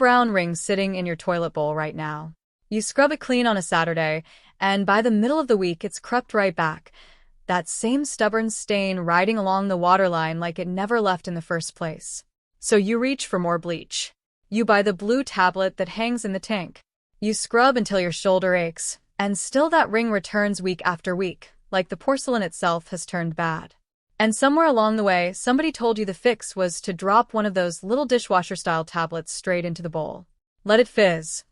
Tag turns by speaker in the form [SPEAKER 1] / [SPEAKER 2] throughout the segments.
[SPEAKER 1] brown ring sitting in your toilet bowl right now. You scrub it clean on a Saturday, and by the middle of the week it's crept right back. That same stubborn stain riding along the waterline like it never left in the first place. So you reach for more bleach. You buy the blue tablet that hangs in the tank. You scrub until your shoulder aches, and still that ring returns week after week, like the porcelain itself has turned bad. And somewhere along the way, somebody told you the fix was to drop one of those little dishwasher-style tablets straight into the bowl. Let it fizz.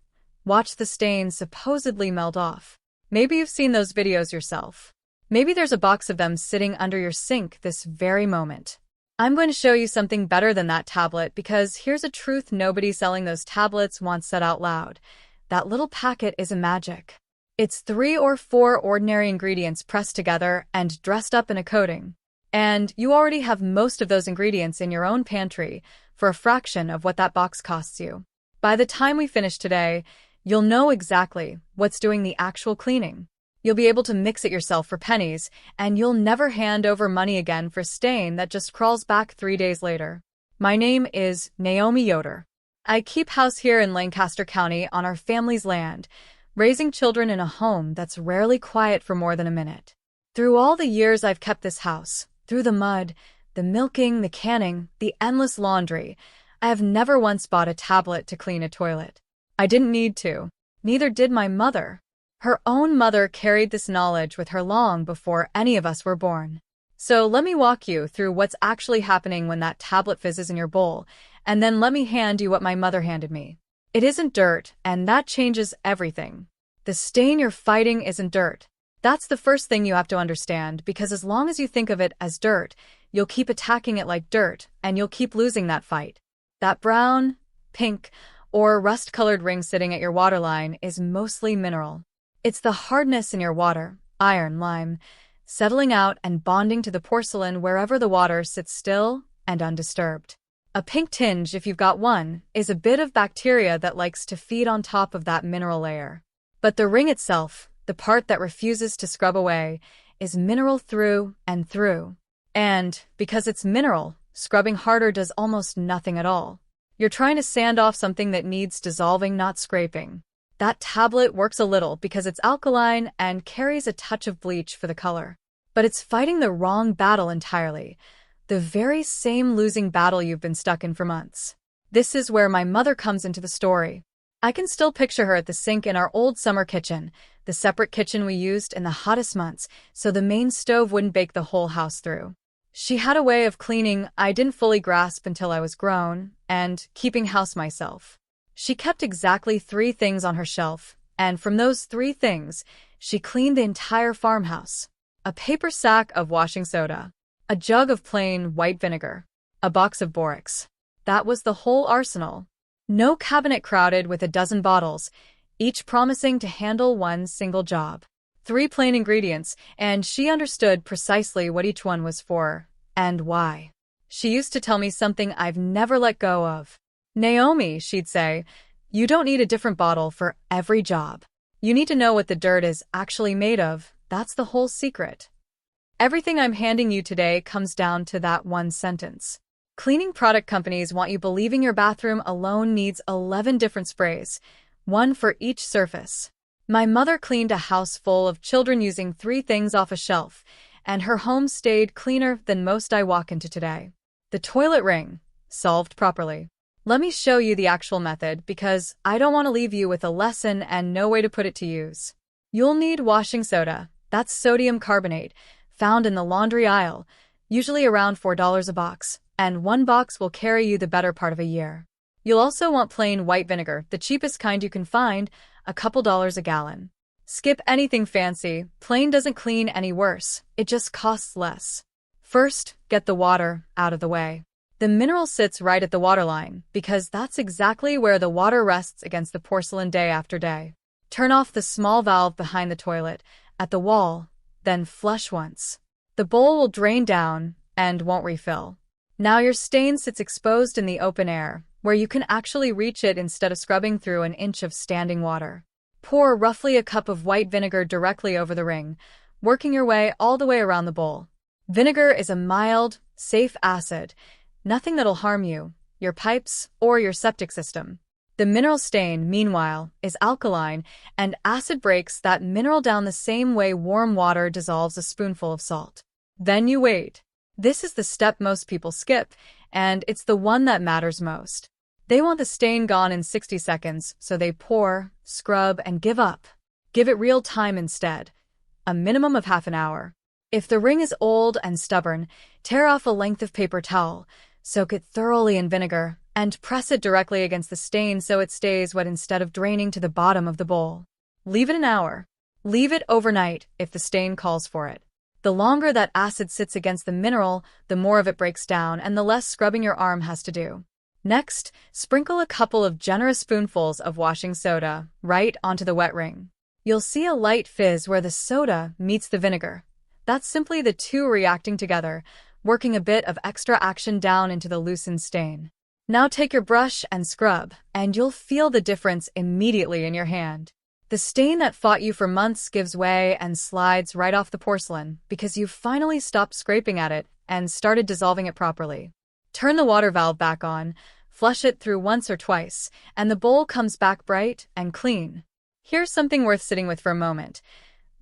[SPEAKER 1] Watch the stains supposedly melt off. Maybe you've seen those videos yourself. Maybe there's a box of them sitting under your sink this very moment. I'm going to show you something better than that tablet because here's a truth nobody selling those tablets wants said out loud. That little packet is a magic. It's 3 or 4 ordinary ingredients pressed together and dressed up in a coating. And you already have most of those ingredients in your own pantry for a fraction of what that box costs you. By the time we finish today, you'll know exactly what's doing the actual cleaning. You'll be able to mix it yourself for pennies, and you'll never hand over money again for stain that just crawls back 3 days later. My name is Nomi Yoder. I keep house here in Lancaster County on our family's land, raising children in a home that's rarely quiet for more than a minute. Through all the years I've kept this house, through the mud, the milking, the canning, the endless laundry, I have never once bought a tablet to clean a toilet. I didn't need to. Neither did my mother. Her own mother carried this knowledge with her long before any of us were born. So let me walk you through what's actually happening when that tablet fizzes in your bowl, and then let me hand you what my mother handed me. It isn't dirt, and that changes everything. The stain you're fighting isn't dirt. That's the first thing you have to understand, because as long as you think of it as dirt, you'll keep attacking it like dirt, and you'll keep losing that fight. That brown, pink, or rust-colored ring sitting at your waterline is mostly mineral. It's the hardness in your water, iron, lime, settling out and bonding to the porcelain wherever the water sits still and undisturbed. A pink tinge, if you've got one, is a bit of bacteria that likes to feed on top of that mineral layer. But the ring itself, the part that refuses to scrub away, is mineral through and through. And because it's mineral, scrubbing harder does almost nothing at all. You're trying to sand off something that needs dissolving, not scraping. That tablet works a little because it's alkaline and carries a touch of bleach for the color. But it's fighting the wrong battle entirely, the very same losing battle you've been stuck in for months. This is where my mother comes into the story. I can still picture her at the sink in our old summer kitchen, the separate kitchen we used in the hottest months so the main stove wouldn't bake the whole house through. She had a way of cleaning I didn't fully grasp until I was grown, and keeping house myself. She kept exactly 3 things on her shelf, and from those 3 things, she cleaned the entire farmhouse. A paper sack of washing soda, a jug of plain white vinegar, a box of borax. That was the whole arsenal. No cabinet crowded with a dozen bottles, each promising to handle one single job. 3 plain ingredients, and she understood precisely what each one was for, and why. She used to tell me something I've never let go of. Naomi, she'd say, you don't need a different bottle for every job. You need to know what the dirt is actually made of. That's the whole secret. Everything I'm handing you today comes down to that one sentence. Cleaning product companies want you believing your bathroom alone needs 11 different sprays, one for each surface. My mother cleaned a house full of children using 3 things off a shelf, and her home stayed cleaner than most I walk into today. The toilet ring, solved properly. Let me show you the actual method because I don't want to leave you with a lesson and no way to put it to use. You'll need washing soda, that's sodium carbonate, found in the laundry aisle, usually around $4 a box, and 1 box will carry you the better part of a year. You'll also want plain white vinegar, the cheapest kind you can find, a couple dollars a gallon. Skip anything fancy, plain doesn't clean any worse, it just costs less. First, get the water out of the way. The mineral sits right at the waterline, because that's exactly where the water rests against the porcelain day after day. Turn off the small valve behind the toilet, at the wall, then flush once. The bowl will drain down and won't refill. Now your stain sits exposed in the open air, where you can actually reach it instead of scrubbing through an inch of standing water. Pour roughly a cup of white vinegar directly over the ring, working your way all the way around the bowl. Vinegar is a mild, safe acid, nothing that'll harm you, your pipes, or your septic system. The mineral stain, meanwhile, is alkaline, and acid breaks that mineral down the same way warm water dissolves a spoonful of salt. Then you wait. This is the step most people skip, and it's the one that matters most. They want the stain gone in 60 seconds, so they pour, scrub, and give up. Give it real time instead. A minimum of half an hour. If the ring is old and stubborn, tear off a length of paper towel, soak it thoroughly in vinegar, and press it directly against the stain so it stays wet instead of draining to the bottom of the bowl. Leave it an hour. Leave it overnight if the stain calls for it. The longer that acid sits against the mineral, the more of it breaks down and the less scrubbing your arm has to do. Next, sprinkle a couple of generous spoonfuls of washing soda right onto the wet ring. You'll see a light fizz where the soda meets the vinegar. That's simply the two reacting together, working a bit of extra action down into the loosened stain. Now take your brush and scrub, and you'll feel the difference immediately in your hand. The stain that fought you for months gives way and slides right off the porcelain because you've finally stopped scraping at it and started dissolving it properly. Turn the water valve back on, flush it through once or twice, and the bowl comes back bright and clean. Here's something worth sitting with for a moment.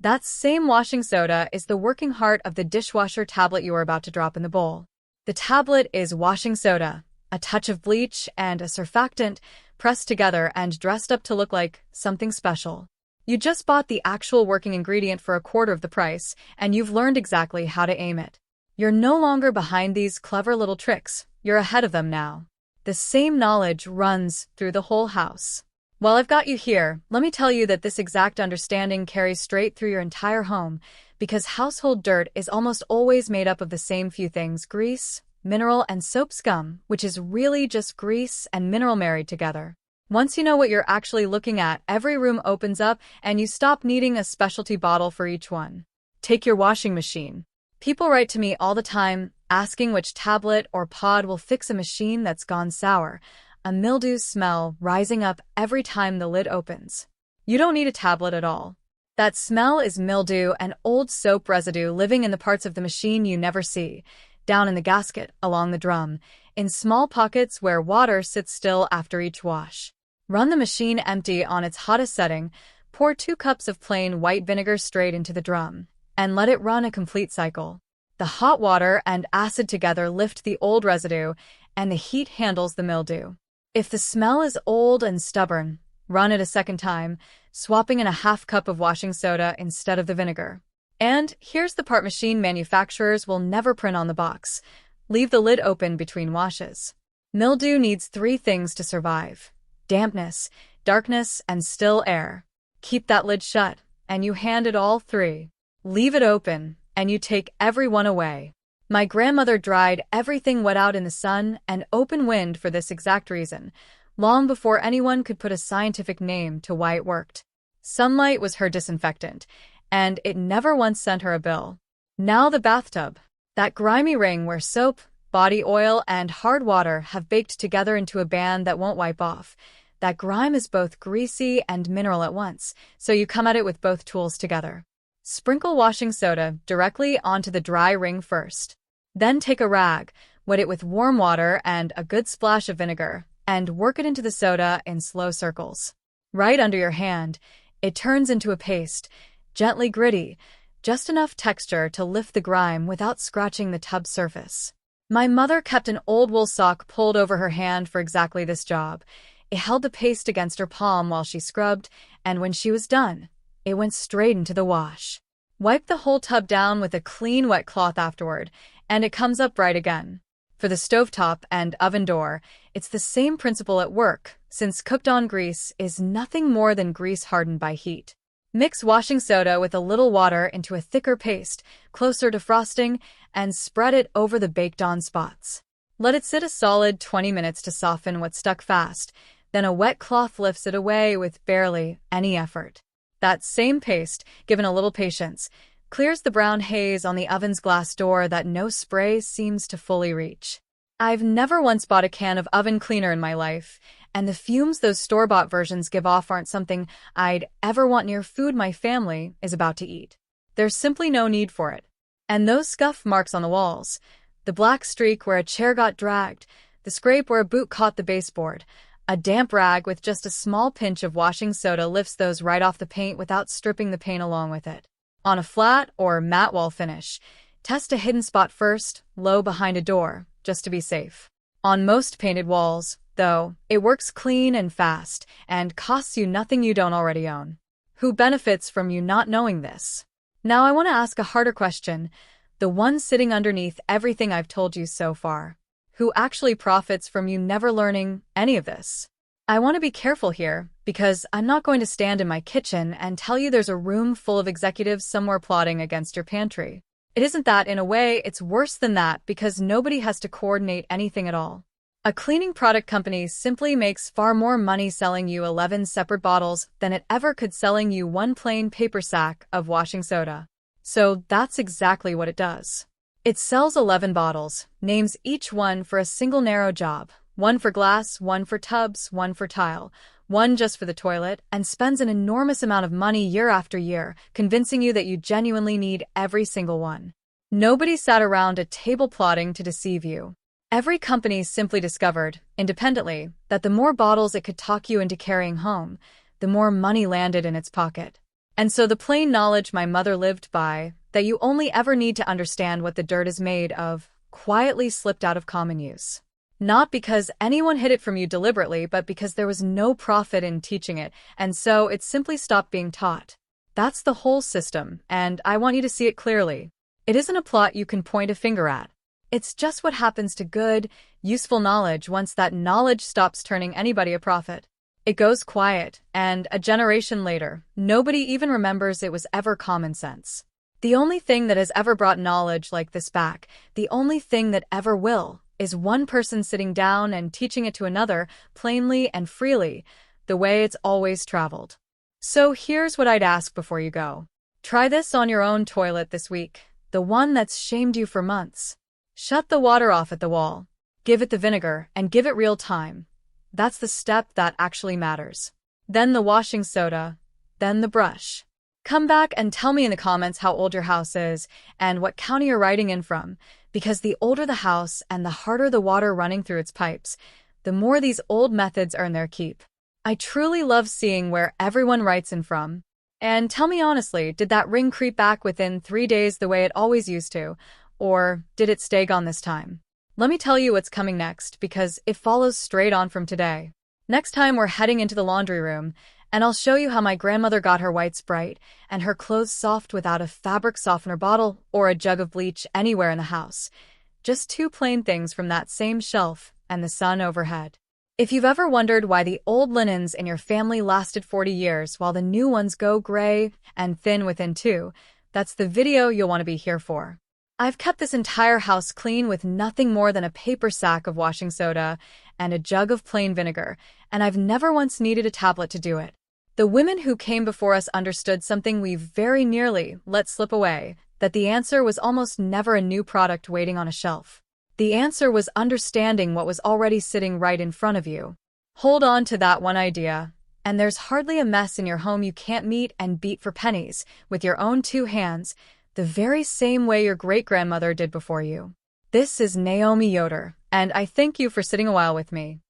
[SPEAKER 1] That same washing soda is the working heart of the dishwasher tablet you are about to drop in the bowl. The tablet is washing soda, a touch of bleach, and a surfactant pressed together and dressed up to look like something special. You just bought the actual working ingredient for a quarter of the price, and you've learned exactly how to aim it. You're no longer behind these clever little tricks, you're ahead of them now. The same knowledge runs through the whole house. While I've got you here, let me tell you that this exact understanding carries straight through your entire home, because household dirt is almost always made up of the same few things: grease, mineral, and soap scum, which is really just grease and mineral married together. Once you know what you're actually looking at, every room opens up and you stop needing a specialty bottle for each one. Take your washing machine. People write to me all the time asking which tablet or pod will fix a machine that's gone sour, a mildew smell rising up every time the lid opens. You don't need a tablet at all. That smell is mildew and old soap residue living in the parts of the machine you never see, down in the gasket, along the drum, in small pockets where water sits still after each wash. Run the machine empty on its hottest setting, pour 2 cups of plain white vinegar straight into the drum, and let it run a complete cycle. The hot water and acid together lift the old residue, and the heat handles the mildew. If the smell is old and stubborn, run it a second time, swapping in a half cup of washing soda instead of the vinegar. And here's the part machine manufacturers will never print on the box: leave the lid open between washes. Mildew needs 3 things to survive: dampness, darkness, and still air. Keep that lid shut, and you hand it all 3. Leave it open, and you take every one away. My grandmother dried everything wet out in the sun and open wind for this exact reason, long before anyone could put a scientific name to why it worked. Sunlight was her disinfectant, and it never once sent her a bill. Now the bathtub. That grimy ring where soap, body oil, and hard water have baked together into a band that won't wipe off. That grime is both greasy and mineral at once, so you come at it with both tools together. Sprinkle washing soda directly onto the dry ring first. Then take a rag, wet it with warm water and a good splash of vinegar, and work it into the soda in slow circles. Right under your hand, it turns into a paste, gently gritty, just enough texture to lift the grime without scratching the tub surface. My mother kept an old wool sock pulled over her hand for exactly this job. It held the paste against her palm while she scrubbed, and when she was done, it went straight into the wash. Wipe the whole tub down with a clean wet cloth afterward, and it comes up right again. For the stovetop and oven door, it's the same principle at work, since cooked-on grease is nothing more than grease hardened by heat. Mix washing soda with a little water into a thicker paste, closer to frosting, and spread it over the baked-on spots. Let it sit a solid 20 minutes to soften what's stuck fast, then a wet cloth lifts it away with barely any effort. That same paste, given a little patience, clears the brown haze on the oven's glass door that no spray seems to fully reach. I've never once bought a can of oven cleaner in my life, and the fumes those store-bought versions give off aren't something I'd ever want near food my family is about to eat. There's simply no need for it. And those scuff marks on the walls, the black streak where a chair got dragged, the scrape where a boot caught the baseboard, A damp rag with just a small pinch of washing soda lifts those right off the paint without stripping the paint along with it. On a flat or matte wall finish, test a hidden spot first, low behind a door, just to be safe. On most painted walls, though, it works clean and fast and costs you nothing you don't already own. Who benefits from you not knowing this? Now I want to ask a harder question, the one sitting underneath everything I've told you so far. Who actually profits from you never learning any of this? I want to be careful here, because I'm not going to stand in my kitchen and tell you there's a room full of executives somewhere plotting against your pantry. It isn't that. In a way, it's worse than that because nobody has to coordinate anything at all. A cleaning product company simply makes far more money selling you 11 separate bottles than it ever could selling you one plain paper sack of washing soda. So that's exactly what it does. It sells 11 bottles, names each one for a single narrow job, one for glass, one for tubs, one for tile, one just for the toilet, and spends an enormous amount of money year after year, convincing you that you genuinely need every single one. Nobody sat around a table plotting to deceive you. Every company simply discovered, independently, that the more bottles it could talk you into carrying home, the more money landed in its pocket. And so the plain knowledge my mother lived by, that you only ever need to understand what the dirt is made of, quietly slipped out of common use. Not because anyone hid it from you deliberately, but because there was no profit in teaching it, and so it simply stopped being taught. That's the whole system, and I want you to see it clearly. It isn't a plot you can point a finger at. It's just what happens to good, useful knowledge once that knowledge stops turning anybody a profit. It goes quiet, and a generation later, nobody even remembers it was ever common sense. The only thing that has ever brought knowledge like this back, the only thing that ever will, is one person sitting down and teaching it to another, plainly and freely, the way it's always traveled. So here's what I'd ask before you go. Try this on your own toilet this week, the one that's shamed you for months. Shut the water off at the wall. Give it the vinegar, and give it real time. That's the step that actually matters. Then the washing soda, then the brush. Come back and tell me in the comments how old your house is and what county you're writing in from, because the older the house and the harder the water running through its pipes, the more these old methods earn their keep. I truly love seeing where everyone writes in from. And tell me honestly, did that ring creep back within 3 days the way it always used to, or did it stay gone this time? Let me tell you what's coming next, because it follows straight on from today. Next time we're heading into the laundry room, and I'll show you how my grandmother got her whites bright and her clothes soft without a fabric softener bottle or a jug of bleach anywhere in the house. Just 2 plain things from that same shelf and the sun overhead. If you've ever wondered why the old linens in your family lasted 40 years while the new ones go gray and thin within 2, that's the video you'll want to be here for. I've kept this entire house clean with nothing more than a paper sack of washing soda and a jug of plain vinegar, and I've never once needed a tablet to do it. The women who came before us understood something we very nearly let slip away, that the answer was almost never a new product waiting on a shelf. The answer was understanding what was already sitting right in front of you. Hold on to that one idea, and there's hardly a mess in your home you can't meet and beat for pennies with your own 2 hands, the very same way your great-grandmother did before you. This is Nomi Yoder, and I thank you for sitting a while with me.